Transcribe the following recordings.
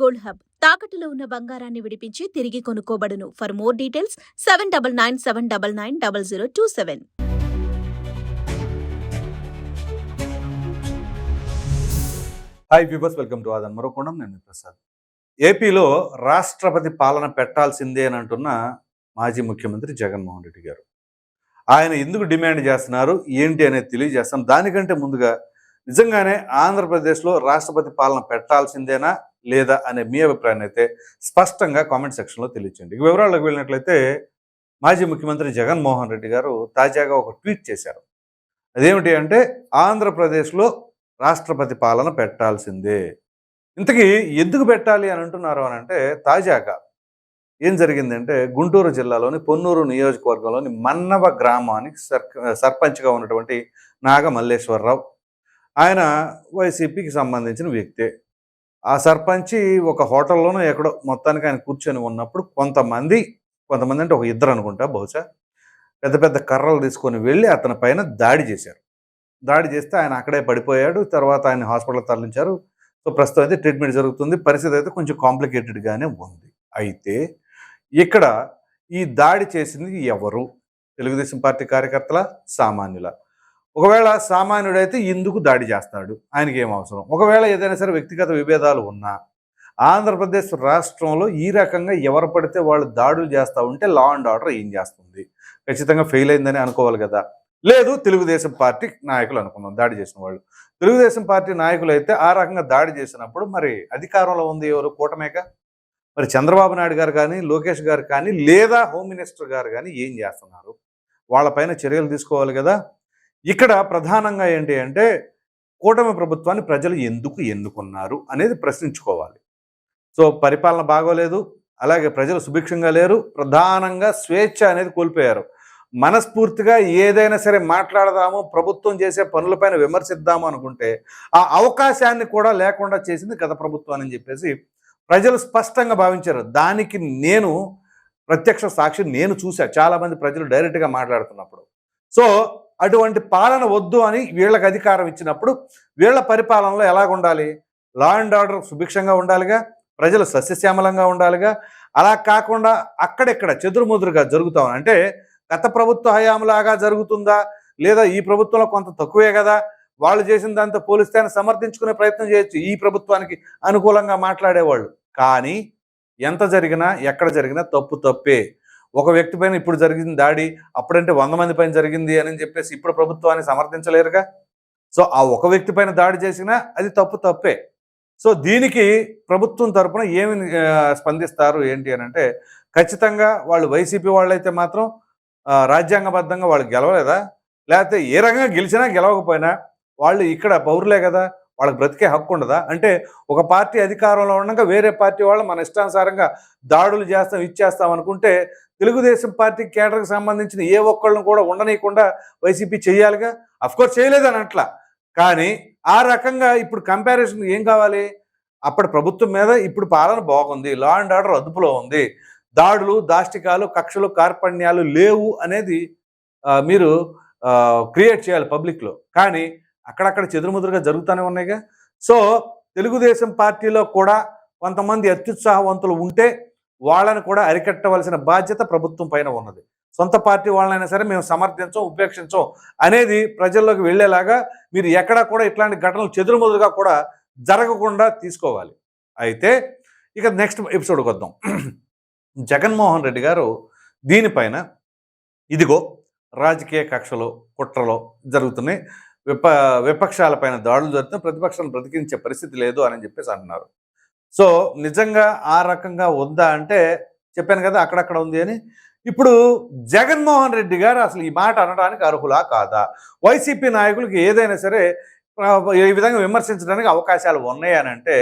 Gold hub తాకట్టులో ఉన్న బంగారాన్ని విడిపించి తిరిగి కొనుక్కోబడును. For more details 7997990027. Hi viewers, welcome to ఆదాన్ మరోకొండం. నేను మీ ప్రసాద్. ఏపీలో రాష్ట్రపతి పాలన పెట్టాల్సిందే అని అంటున్న మాజీ ముఖ్యమంత్రి జగన్మోహన్ రెడ్డి గారు. ఆయన ఎందుకు డిమాండ్ చేస్తున్నారు ఏంటి అనేది తెలియజేస్తాం. దానికంటే ముందుగా నిజంగానే ఆంధ్రప్రదేశ్లో రాష్ట్రపతి పాలన పెట్టాల్సిందేనా లేదా అనే మీ అభిప్రాయాన్ని అయితే స్పష్టంగా కామెంట్ సెక్షన్లో తెలియచేయండి. ఇక వివరాల్లోకి వెళ్ళినట్లయితే మాజీ ముఖ్యమంత్రి జగన్మోహన్ రెడ్డి గారు తాజాగా ఒక ట్వీట్ చేశారు. అదేమిటి అంటే, ఆంధ్రప్రదేశ్లో రాష్ట్రపతి పాలన పెట్టాల్సిందే. ఇంతకీ ఎందుకు పెట్టాలి అని అంటున్నారు అని అంటే, తాజాగా ఏం జరిగిందంటే, గుంటూరు జిల్లాలోని పొన్నూరు నియోజకవర్గంలోని మన్నవ గ్రామానికి సర్పంచ్గా ఉన్నటువంటి నాగ మల్లేశ్వరరావు, ఆయన వైసీపీకి సంబంధించిన వ్యక్తే. ఆ సర్పంచి ఒక హోటల్లోనూ ఎక్కడో మొత్తానికి ఆయన కూర్చొని ఉన్నప్పుడు కొంతమంది అంటే ఒక ఇద్దరు అనుకుంటా బహుశా, పెద్ద పెద్ద కర్రలు తీసుకొని వెళ్ళి అతని పైన దాడి చేశారు. దాడి చేస్తే ఆయన అక్కడే పడిపోయాడు. తర్వాత ఆయన హాస్పిటల్ తరలించారు. సో ప్రస్తుతం అయితే ట్రీట్మెంట్ జరుగుతుంది. పరిస్థితి అయితే కొంచెం కాంప్లికేటెడ్గానే ఉంది. అయితే ఇక్కడ ఈ దాడి చేసింది ఎవరు? తెలుగుదేశం పార్టీ కార్యకర్తల, సామాన్యుల? ఒకవేళ సామాన్యుడైతే ఎందుకు దాడి చేస్తాడు? ఆయనకి ఏం అవసరం? ఒకవేళ ఏదైనా సరే వ్యక్తిగత విభేదాలు ఉన్నా, ఆంధ్రప్రదేశ్ రాష్ట్రంలో ఈ రకంగా ఎవరు పడితే వాళ్ళు దాడులు చేస్తూ ఉంటే లా అండ్ ఆర్డర్ ఏం చేస్తుంది? ఖచ్చితంగా ఫెయిల్ అయిందని అనుకోవాలి కదా. లేదు, తెలుగుదేశం పార్టీ నాయకులు అనుకుందాం దాడి చేసిన వాళ్ళు. తెలుగుదేశం పార్టీ నాయకులు అయితే ఆ రకంగా దాడి చేసినప్పుడు మరి అధికారంలో ఉంది ఎవరు? కూటమేక. మరి చంద్రబాబు నాయుడు గారు కానీ, లోకేష్ గారు కానీ, లేదా హోమ్ మినిస్టర్ గారు కానీ ఏం చేస్తున్నారు? వాళ్ళపైన చర్యలు తీసుకోవాలి కదా. ఇక్కడ ప్రధానంగా ఏంటి అంటే, కూటమి ప్రభుత్వాన్ని ప్రజలు ఎందుకు ఎన్నుకున్నారు అనేది ప్రశ్నించుకోవాలి. సో పరిపాలన బాగోలేదు, అలాగే ప్రజలు సుభిక్షంగా లేరు, ప్రధానంగా స్వేచ్ఛ అనేది కోల్పోయారు. మనస్ఫూర్తిగా ఏదైనా సరే మాట్లాడదాము, ప్రభుత్వం చేసే పనులపైన విమర్శిద్దాము అనుకుంటే ఆ అవకాశాన్ని కూడా లేకుండా చేసింది గత ప్రభుత్వం అని చెప్పేసి ప్రజలు స్పష్టంగా భావించారు. దానికి నేను ప్రత్యక్ష సాక్షి, నేను చూసా చాలామంది ప్రజలు డైరెక్ట్గా మాట్లాడుతున్నప్పుడు. సో అటువంటి పాలన వద్దు అని వీళ్ళకి అధికారం ఇచ్చినప్పుడు వీళ్ళ పరిపాలనలో ఎలాగుండాలి? లా అండ్ ఆర్డర్ సుభిక్షంగా ఉండాలిగా, ప్రజలు సస్యశ్యామలంగా ఉండాలిగా. అలా కాకుండా అక్కడెక్కడ చెదురుముదురుగా జరుగుతాం అంటే, గత ప్రభుత్వ హయాంలాగా జరుగుతుందా, లేదా ఈ ప్రభుత్వంలో కొంత తక్కువే కదా, వాళ్ళు చేసిన దాంతో పోలిస్తే సమర్థించుకునే ప్రయత్నం చేయొచ్చు ఈ ప్రభుత్వానికి అనుకూలంగా మాట్లాడేవాళ్ళు. కానీ ఎంత జరిగినా ఎక్కడ జరిగినా తప్పు తప్పే. ఒక వ్యక్తి పైన ఇప్పుడు జరిగిన దాడి అప్పుడంటే 100 మంది పైన జరిగింది అని చెప్పేసి ఇప్పుడు ప్రభుత్వాన్ని సమర్థించలేరుగా. సో ఆ ఒక వ్యక్తి పైన దాడి చేసినా అది తప్పు తప్పే. సో దీనికి ప్రభుత్వం తరపున ఏమి స్పందిస్తారు ఏంటి అని అంటే, ఖచ్చితంగా వాళ్ళు వైసీపీ వాళ్ళైతే మాత్రం రాజ్యాంగబద్ధంగా వాళ్ళు గెలవలేదా, లేకపోతే ఏ రకంగా గెలిచినా గెలవకపోయినా వాళ్ళు ఇక్కడ పౌరులే కదా, వాళ్ళకి బ్రతికే హక్కు ఉండదా? అంటే ఒక పార్టీ అధికారంలో ఉండగా వేరే పార్టీ వాళ్ళు మన ఇష్టానుసారంగా దాడులు చేస్తాం, ఇచ్చేస్తాం అనుకుంటే తెలుగుదేశం పార్టీ కేడర్కి సంబంధించిన ఏ ఒక్కళ్ళను కూడా ఉండనీయకుండా వైసీపీ చేయాలిగా. అఫ్కోర్స్ చేయలేదని అట్లా, కానీ ఆ రకంగా ఇప్పుడు కంపారిజన్ ఏం కావాలి? అప్పటి ప్రభుత్వం మీద ఇప్పుడు పాలన బాగుంది, లా అండ్ ఆర్డర్ అదుపులో ఉంది, దాడులు, దాష్టికాలు, కక్షలు, కార్పణ్యాలు లేవు అనేది మీరు క్రియేట్ చేయాలి పబ్లిక్లో. కానీ అక్కడక్కడ చెదురుముదురుగా జరుగుతూనే ఉన్నాయిగా. సో తెలుగుదేశం పార్టీలో కూడా కొంతమంది అత్యుత్సాహవంతులు ఉంటే వాళ్ళని కూడా అరికట్టవలసిన బాధ్యత ప్రభుత్వం పైన ఉన్నది. సొంత పార్టీ వాళ్ళనైనా సరే మేము సమర్థించం, ఉపేక్షించం అనేది ప్రజల్లోకి వెళ్ళేలాగా మీరు ఎక్కడా కూడా ఇట్లాంటి ఘటనలు చెదురుముదురుగా కూడా జరగకుండా తీసుకోవాలి. అయితే ఇక నెక్స్ట్ ఎపిసోడ్కి వద్దాం. జగన్మోహన్ రెడ్డి గారు దీనిపైన ఇదిగో రాజకీయ కక్షలు, కుట్రలో జరుగుతున్నాయి, విపక్షాలపైన దాడులు జరుగుతున్నాయి, ప్రతిపక్షాలను బ్రతికించే పరిస్థితి లేదు అని చెప్పేసి అంటున్నారు. సో నిజంగా ఆ రకంగా ఉందా అంటే, చెప్పాను కదా అక్కడక్కడ ఉంది అని. ఇప్పుడు జగన్మోహన్ రెడ్డి గారు అసలు ఈ మాట అనడానికి అర్హులా కాదా? వైసీపీ నాయకులకి ఏదైనా సరే ఈ విధంగా విమర్శించడానికి అవకాశాలు ఉన్నాయని అంటే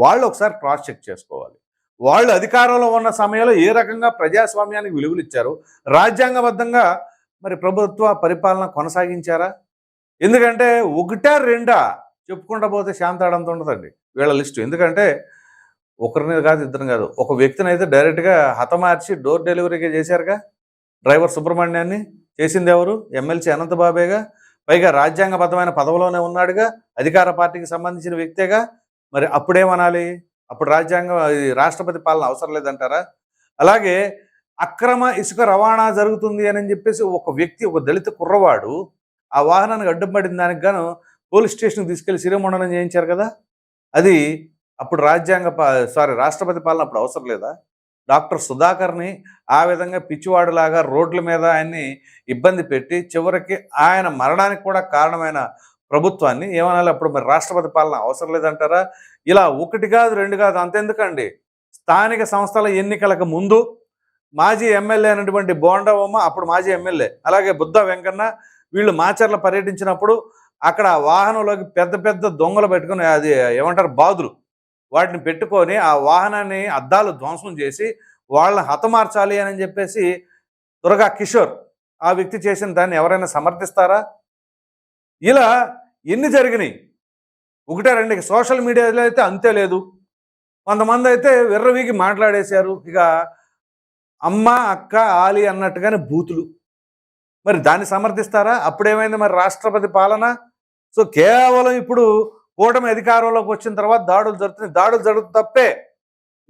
వాళ్ళు ఒకసారి క్రాస్ చెక్ చేసుకోవాలి. వాళ్ళు అధికారంలో ఉన్న సమయంలో ఏ రకంగా ప్రజాస్వామ్యానికి విలువలు ఇచ్చారు, రాజ్యాంగబద్ధంగా మరి ప్రభుత్వ పరిపాలన కొనసాగించారా? ఎందుకంటే ఒకటా రెండా చెప్పుకుంటా పోతే శాంతాడంత ఉండదండి వీళ్ళ లిస్టు. ఎందుకంటే ఒకరిని కాదు, ఇద్దరిని కాదు, ఒక వ్యక్తిని అయితే డైరెక్ట్గా హతమార్చి డోర్ డెలివరీగా చేశారుగా. డ్రైవర్ సుబ్రహ్మణ్యాన్ని చేసింది ఎవరు? ఎమ్మెల్సీ అనంతబాబేగా. పైగా రాజ్యాంగబద్ధమైన పదవిలోనే ఉన్నాడుగా, అధికార పార్టీకి సంబంధించిన వ్యక్తేగా. మరి అప్పుడేమనాలి? అప్పుడు రాజ్యాంగం రాష్ట్రపతి పాలన అవసరం లేదంటారా? అలాగే అక్రమ ఇసుక రవాణా జరుగుతుంది అని చెప్పేసి ఒక వ్యక్తి, ఒక దళిత కుర్రవాడు ఆ వాహనానికి అడ్డం పడిన దానికి గాను పోలీస్ స్టేషన్కి తీసుకెళ్లి శిరోమండనం చేయించారు కదా. అది అప్పుడు రాష్ట్రపతి పాలన అప్పుడు అవసరం లేదా? డాక్టర్ సుధాకర్ని ఆ విధంగా పిచ్చివాడులాగా రోడ్ల మీద ఆయన్ని ఇబ్బంది పెట్టి చివరికి ఆయన మరణానికి కూడా కారణమైన ప్రభుత్వాన్ని ఏమనాలి? అప్పుడు మరి రాష్ట్రపతి పాలన అవసరం లేదంటారా? ఇలా ఒకటి కాదు, రెండు కాదు, అంతెందుకండి. స్థానిక సంస్థల ఎన్నికలకు ముందు మాజీ ఎమ్మెల్యే అయినటువంటి బోండవమ్మ, అప్పుడు మాజీ ఎమ్మెల్యే, అలాగే బుద్ధ వెంకన్న వీళ్ళు మాచర్ల పర్యటించినప్పుడు అక్కడ వాహనంలోకి పెద్ద పెద్ద దొంగలు పెట్టుకుని, అది ఏమంటారు, బాదులు, వాటిని పెట్టుకొని ఆ వాహనాన్ని అద్దాలు ధ్వంసం చేసి వాళ్ళని హతమార్చాలి అని చెప్పేసి దుర్గా కిషోర్ ఆ వ్యక్తి చేసిన దాన్ని ఎవరైనా సమర్థిస్తారా? ఇలా ఎన్ని జరిగినాయి? ఒకటే రెండు. సోషల్ మీడియాలో అయితే అంతే లేదు. కొంతమంది అయితే విర్రవీగి మాట్లాడేశారు. ఇక అమ్మ, అక్క, ఆలి అన్నట్టుగానే బూతులు. మరి దాన్ని సమర్థిస్తారా? అప్పుడేమైంది మరి రాష్ట్రపతి పాలన? సో కేవలం ఇప్పుడు కూటమి అధికారంలోకి వచ్చిన తర్వాత దాడులు జరుగుతున్నాయి. దాడులు జరుగుతు తప్పే.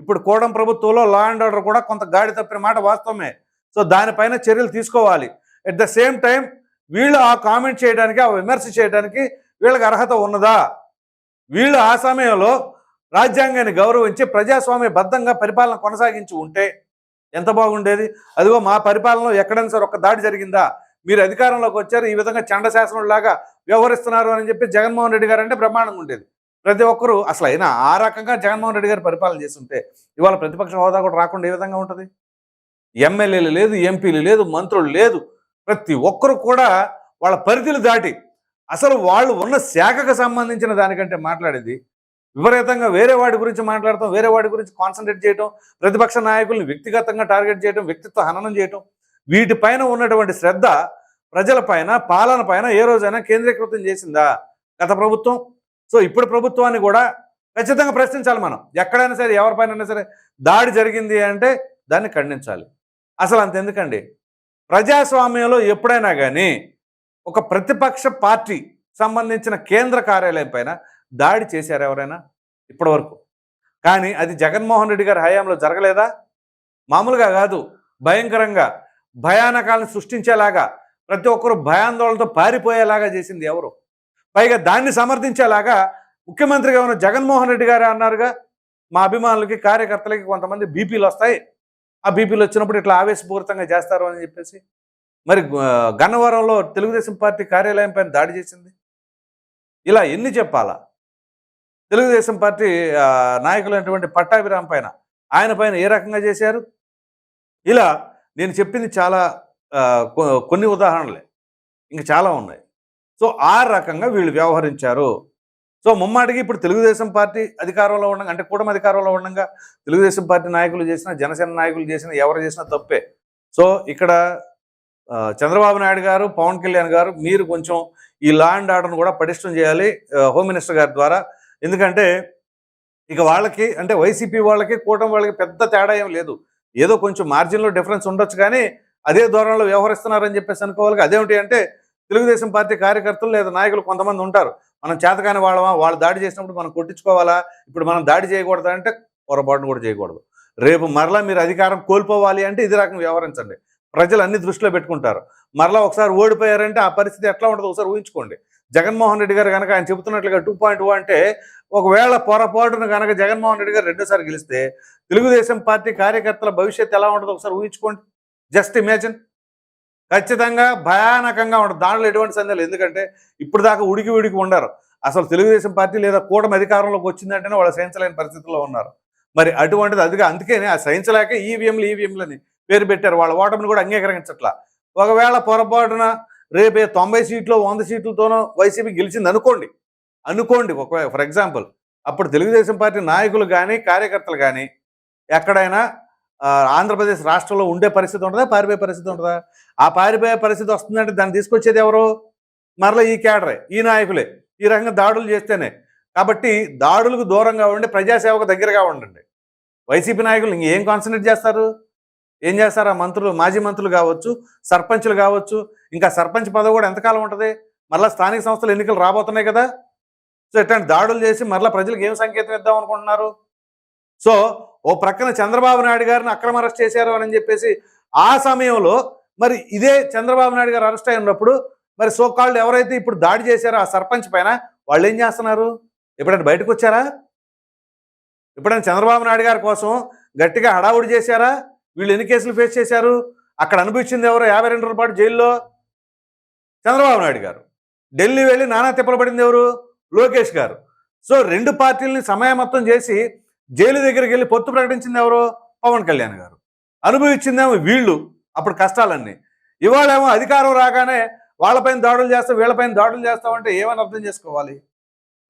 ఇప్పుడు కూటమి ప్రభుత్వంలో లా అండ్ ఆర్డర్ కూడా కొంత గాడి తప్పిన మాట వాస్తవమే. సో దానిపైన చర్యలు తీసుకోవాలి. ఎట్ ద సేమ్ టైం వీళ్ళు ఆ కామెంట్ చేయడానికి, ఆ విమర్శ చేయడానికి వీళ్ళకి అర్హత ఉన్నదా? వీళ్ళు ఆ సమయంలో రాజ్యాంగాన్ని గౌరవించి ప్రజాస్వామ్యబద్ధంగా పరిపాలన కొనసాగించి ఉంటే ఎంత బాగుండేది. అదిగో మా పరిపాలనలో ఎక్కడైనా సరే ఒక్క దాడి జరిగిందా? మీరు అధికారంలోకి వచ్చారు, ఈ విధంగా చండశాసనంలాగా వ్యవహరిస్తున్నారు అని చెప్పి జగన్మోహన్ రెడ్డి గారు అంటే బ్రహ్మాండంగా ఉండేది. ప్రతి ఒక్కరూ అసలు అయినా ఆ రకంగా జగన్మోహన్ రెడ్డి గారు పరిపాలన చేస్తుంటే ఇవాళ ప్రతిపక్ష హోదా కూడా రాకుండా ఏ విధంగా ఉంటుంది? ఎమ్మెల్యేలు లేదు, ఎంపీలు లేదు, మంత్రులు లేదు, ప్రతి ఒక్కరు కూడా వాళ్ళ పరిధులు దాటి అసలు వాళ్ళు ఉన్న శాఖకు సంబంధించిన దానికంటే మాట్లాడేది విపరీతంగా వేరే వాడి గురించి మాట్లాడటం, వేరే వాడి గురించి కాన్సన్ట్రేట్ చేయటం, ప్రతిపక్ష నాయకుల్ని వ్యక్తిగతంగా టార్గెట్ చేయటం, వ్యక్తిత్వ హననం చేయటం, వీటిపైన ఉన్నటువంటి శ్రద్ధ ప్రజలపైన, పాలన పైన ఏ రోజైనా కేంద్రీకృతం చేసిందా గత ప్రభుత్వం? సో ఇప్పుడు ప్రభుత్వాన్ని కూడా ఖచ్చితంగా ప్రశ్నించాలి మనం. ఎక్కడైనా సరే, ఎవరిపైన సరే దాడి జరిగింది అంటే దాన్ని ఖండించాలి. అసలు అంతెందుకండి, ప్రజాస్వామ్యంలో ఎప్పుడైనా కానీ ఒక ప్రతిపక్ష పార్టీ సంబంధించిన కేంద్ర కార్యాలయం పైన దాడి చేశారు ఎవరైనా ఇప్పటి వరకు? కానీ అది జగన్మోహన్ రెడ్డి గారి హయాంలో జరగలేదా? మామూలుగా కాదు, భయంకరంగా భయానకాలను సృష్టించేలాగా, ప్రతి ఒక్కరు భయాందోళనతో పారిపోయేలాగా చేసింది ఎవరు? పైగా దాన్ని సమర్థించేలాగా ముఖ్యమంత్రిగా ఉన్న జగన్మోహన్ రెడ్డి గారే అన్నారుగా, మా అభిమానులకి, కార్యకర్తలకి కొంతమంది బీపీలు వస్తాయి, ఆ బీపీలు వచ్చినప్పుడు ఇట్లా ఆవేశపూరితంగా చేస్తారు అని చెప్పేసి. మరి గన్నవరంలో తెలుగుదేశం పార్టీ కార్యాలయం పైన దాడి చేసింది. ఇలా ఎన్ని చెప్పాలా? తెలుగుదేశం పార్టీ నాయకులైనటువంటి పట్టాభిరామ్ పైన, ఆయన పైన ఏ రకంగా చేశారు? ఇలా నేను చెప్పింది చాలా కొన్ని ఉదాహరణలే, ఇంక చాలా ఉన్నాయి. సో ఆ రకంగా వీళ్ళు వ్యవహరించారు. సో ముమ్మాటికి ఇప్పుడు తెలుగుదేశం పార్టీ అధికారంలో ఉండగా, అంటే కూటమి అధికారంలో ఉండగా తెలుగుదేశం పార్టీ నాయకులు చేసిన, జనసేన నాయకులు చేసిన, ఎవరు చేసినా తప్పే. సో ఇక్కడ చంద్రబాబు నాయుడు గారు, పవన్ కళ్యాణ్ గారు, మీరు కొంచెం ఈ లా అండ్ ఆర్డర్ను కూడా పటిష్టం చేయాలి హోమ్ మినిస్టర్ గారి ద్వారా. ఎందుకంటే ఇక వాళ్ళకి, అంటే వైసీపీ వాళ్ళకి, కూటమి వాళ్ళకి పెద్ద తేడా ఏం లేదు. ఏదో కొంచెం మార్జిన్లో డిఫరెన్స్ ఉండొచ్చు, కానీ అదే ధోరణిలో వ్యవహరిస్తున్నారని చెప్పేసి అనుకోవాలి. అదేమిటి అంటే, తెలుగుదేశం పార్టీ కార్యకర్తలు లేదా నాయకులు కొంతమంది ఉంటారు, మనం చేతకాని వాళ్ళమా, వాళ్ళు దాడి చేసినప్పుడు మనం కొట్టించుకోవాలా, ఇప్పుడు మనం దాడి చేయకూడదు అంటే పొరపాటును కూడా చేయకూడదు. రేపు మరలా మీరు అధికారం కోల్పోవాలి అంటే ఇది రకంగా వ్యవహరించండి. ప్రజలు అన్ని దృష్టిలో పెట్టుకుంటారు. మరలా ఒకసారి ఓడిపోయారంటే ఆ పరిస్థితి ఎట్లా ఉంటుందో ఒకసారి ఊహించుకోండి. జగన్మోహన్ రెడ్డి గారు కనుక ఆయన చెబుతున్నట్లుగా 2.2 అంటే, ఒకవేళ పొరపాటున కనుక జగన్మోహన్ రెడ్డి గారు రెండోసారి గెలిస్తే తెలుగుదేశం పార్టీ కార్యకర్తల భవిష్యత్తు ఎలా ఉంటుందో ఒకసారి ఊహించుకోండి. Just imagine. ఖచ్చితంగా భయానకంగా ఉంటుంది, దాంట్లో ఎటువంటి సందేహాలు. ఎందుకంటే ఇప్పుడు దాకా ఉడికి ఉండరు. అసలు తెలుగుదేశం పార్టీ లేదా కూటమి అధికారంలోకి వచ్చిందంటేనే వాళ్ళు సహించలేని పరిస్థితుల్లో ఉన్నారు. మరి అటువంటిది అందుకే ఆ సహించలేక ఈవీఎంలని పేరు పెట్టారు. వాళ్ళ ఓటమిని కూడా అంగీకరించట్లా. ఒకవేళ పొరపాటున రేపే 90 సీట్లు 100 సీట్లతోనో వైసీపీ గెలిచింది అనుకోండి ఒకవేళ, ఫర్ ఎగ్జాంపుల్, అప్పుడు తెలుగుదేశం పార్టీ నాయకులు కానీ, కార్యకర్తలు కానీ ఎక్కడైనా ఆంధ్రప్రదేశ్ రాష్ట్రంలో ఉండే పరిస్థితి ఉంటుందా, పారిపోయే పరిస్థితి ఉంటుందా? ఆ పారిపోయే పరిస్థితి వస్తుందంటే దాన్ని తీసుకొచ్చేది ఎవరు? మరలా ఈ కేడరే, ఈ నాయకులే. ఈ రకంగా దాడులు చేస్తేనే. కాబట్టి దాడులకు దూరంగా ఉండి ప్రజాసేవకు దగ్గరగా ఉండండి. వైసీపీ నాయకులు ఇంకేం కాన్సన్ట్రేట్ చేస్తారు? ఏం చేస్తారు? ఆ మంత్రులు, మాజీ మంత్రులు కావచ్చు, సర్పంచ్లు కావచ్చు, ఇంకా సర్పంచ్ పదవి కూడా ఎంతకాలం ఉంటుంది? మరలా స్థానిక సంస్థల ఎన్నికలు రాబోతున్నాయి కదా. సో ఇట్లాంటి దాడులు చేసి మరలా ప్రజలకు ఏం సంకేతం ఇద్దాం అనుకుంటున్నారు? సో ఓ ప్రక్కన చంద్రబాబు నాయుడు గారిని అక్రమ అరెస్ట్ చేశారు అని చెప్పేసి ఆ సమయంలో మరి ఇదే చంద్రబాబు నాయుడు గారు అరెస్ట్ అయి ఉన్నప్పుడు మరి సో కాల్డ్ ఎవరైతే ఇప్పుడు దాడి చేశారో ఆ సర్పంచ్ పైన వాళ్ళు ఏం చేస్తున్నారు? ఎప్పుడైనా బయటకు వచ్చారా? ఎప్పుడైనా చంద్రబాబు నాయుడు గారి కోసం గట్టిగా హడావుడి చేశారా? వీళ్ళు ఎన్ని కేసులు ఫేస్ చేశారు? అక్కడ అనిపించింది ఎవరు? 52 రోజుల పాటు జైల్లో చంద్రబాబు నాయుడు గారు. ఢిల్లీ వెళ్ళి నానా తిప్పలు పడింది ఎవరు? లోకేష్ గారు. సో 2 పార్టీలని సమయమత్తం చేసి జైలు దగ్గరికి వెళ్ళి పొత్తు ప్రకటించింది ఎవరు? పవన్ కళ్యాణ్ గారు. అనుభవించిందేమో వీళ్ళు అప్పుడు కష్టాలన్నీ. ఇవాళేమో అధికారం రాగానే వాళ్ళపైన దాడులు చేస్తాం, వీళ్ళపైన దాడులు చేస్తామంటే ఏమని అర్థం చేసుకోవాలి?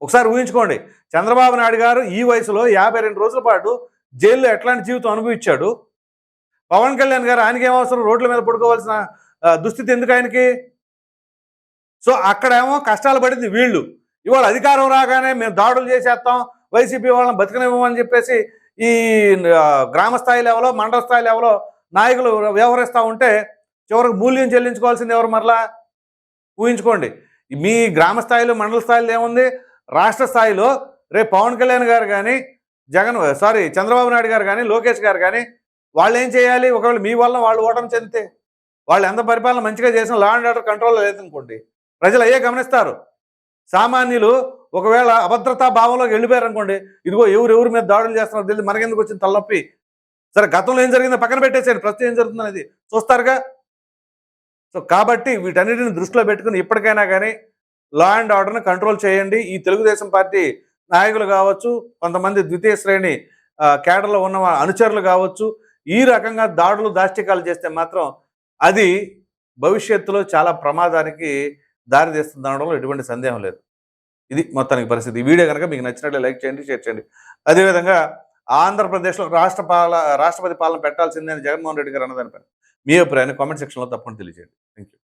ఒకసారి ఊహించుకోండి, చంద్రబాబు నాయుడు గారు ఈ వయసులో 52 రోజుల పాటు జైల్లో ఎట్లాంటి జీవితం అనుభవించాడు. పవన్ కళ్యాణ్ గారు ఆయనకేం అవసరం? రోడ్ల మీద పడుకోవాల్సిన దుస్థితి ఎందుకు ఆయనకి? సో అక్కడేమో కష్టాలు పడింది వీళ్ళు. ఇవాళ అధికారం రాగానే మేము దాడులు చేసేస్తాం, వైసీపీ వాళ్ళని బతికనివ్వమని చెప్పేసి ఈ గ్రామ స్థాయి లెవెల్లో, మండల స్థాయి లెవెల్లో నాయకులు వ్యవహరిస్తూ ఉంటే చివరికి మూల్యం చెల్లించుకోవాల్సింది ఎవరు? మరలా ఊహించుకోండి. మీ గ్రామ స్థాయిలో, మండల స్థాయిలో ఏముంది? రాష్ట్ర స్థాయిలో రేపు పవన్ కళ్యాణ్ గారు కానీ, చంద్రబాబు నాయుడు గారు కానీ, లోకేష్ గారు కానీ వాళ్ళు ఏం చేయాలి? ఒకవేళ మీ వల్ల వాళ్ళు ఓటమి చెందితే, వాళ్ళు ఎంత పరిపాలన మంచిగా చేసిన లా అండ్ ఆర్డర్ కంట్రోల్లో లేదనుకోండి, ప్రజలు అయ్యే గమనిస్తారు. సామాన్యులు ఒకవేళ అభద్రతా భావంలోకి వెళ్ళిపోయారు అనుకోండి, ఇదిగో ఎవరెవరి మీద దాడులు చేస్తున్నారు తెలియదు, మనకెందుకు వచ్చింది తలనొప్పి? సరే గతంలో ఏం జరిగిందో పక్కన పెట్టేసేయండి, ప్రస్తుతం ఏం జరుగుతుందనేది చూస్తారుగా. సో కాబట్టి వీటన్నిటిని దృష్టిలో పెట్టుకుని ఇప్పటికైనా కానీ లా అండ్ ఆర్డర్ని కంట్రోల్ చేయండి. ఈ తెలుగుదేశం పార్టీ నాయకులు కావచ్చు, కొంతమంది ద్వితీయ శ్రేణి కేడర్లో ఉన్న అనుచరులు కావచ్చు, ఈ రకంగా దాడులు దాష్టికాలు చేస్తే మాత్రం అది భవిష్యత్తులో చాలా ప్రమాదానికి దారితీస్తుంది అనడంలో ఎటువంటి సందేహం లేదు. ఇది మొత్తానికి పరిస్థితి. ఈ వీడియో కనుక మీకు నచ్చినట్లయితే లైక్ చేయండి, షేర్ చేయండి. అదేవిధంగా ఆంధ్రప్రదేశ్లో రాష్ట్రపతి పాలన పెట్టాల్సిందే అని జగన్మోహన్ రెడ్డి గారు అన్నదానిపైన మీ అభిప్రాయాన్ని కామెంట్ సెక్షన్లో తప్పకుండా తెలియజేయండి. Thank you.